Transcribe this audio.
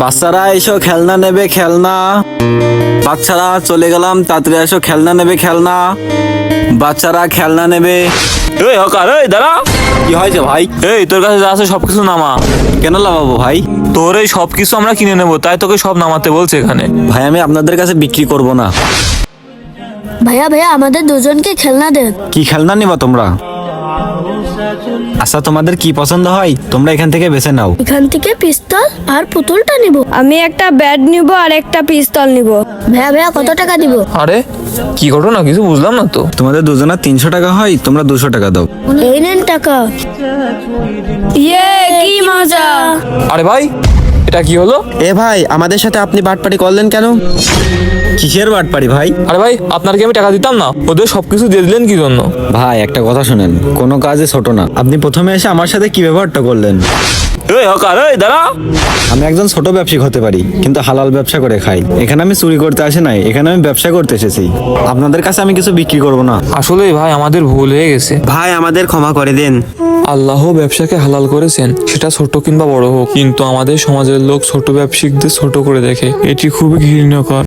বাচ্চারা এসো খেলনা নেবে খেলনা। বাচ্চারা চলে গেলাম, তাড়াতাড়ি এসো খেলনা নেবে খেলনা। বাচ্চারা খেলনা নেবে। এই হকার, এই দাঁড়া। কি হয়েছে ভাই? এই তোর কাছে যা আছে সবকিছু নামা। কেন লাগাবো ভাই? তোর এই সবকিছু আমরা কিনে নেবো, তাই তোকে সব নামাতে বলছে এখানে। ভাই আমি আপনাদের কাছে বিক্রি করব না। ভাইয়া ভাইয়া আমাদের দুজনকে খেলনা দেন। কি খেলনা নিবা তোমরা? আচ্ছা তোমাদের কি পছন্দ হয় তোমরা এখান থেকে বেছে নাও। এখান থেকে পিস্তল আর পুতুলটা নিব। আমি একটা ব্যাট নিব আর একটা পিস্তল নিব। ভাইয়া ভাইয়া কত টাকা দিব? আরে কি ঘটনা, কিছু বুঝলাম না তো। তোমাদের দুজনের 300 টাকা হয়, তোমরা 200 টাকা দাও। এই নেন টাকা। ইয়ে কি মজা! আরে ভাই এটা কি হলো? এ ভাই, আমাদের সাথে আপনি বাটপারি করলেন কেন? কিসের বাটপারি ভাই? আরে ভাই আপনার কি আমি টাকা দিতাম না? ওদের সবকিছু দিয়ে দিলেন কি জন্য? ভাই একটা কথা শুনেন, কোনো কাজে ছোট না। আপনি প্রথমে এসে আমার সাথে কি ব্যবহারটা করলেন? এই হকার, এই দাঁড়া। আমি একজন ছোট ব্যবসায়িক হতে পারি, কিন্তু হালাল ব্যবসা করে খাই। এখানে আমি চুরি করতে আসি নাই, এখানে আমি ব্যবসা করতে এসেছি। আপনাদের কাছে আমি কিছু বিক্রি করব না। আসলে ভাই আমাদের ভুল হয়ে গেছে। ভাই আমাদের ক্ষমা করে দেন। আল্লাহ ব্যবসাকে হালাল করেছেন, সেটা ছোট কিংবা বড় হোক, কিন্তু আমাদের সমাজের লোক ছোট ব্যবসায়িকদের ছোট করে দেখে, এটি খুবই ঘৃণ্যকর।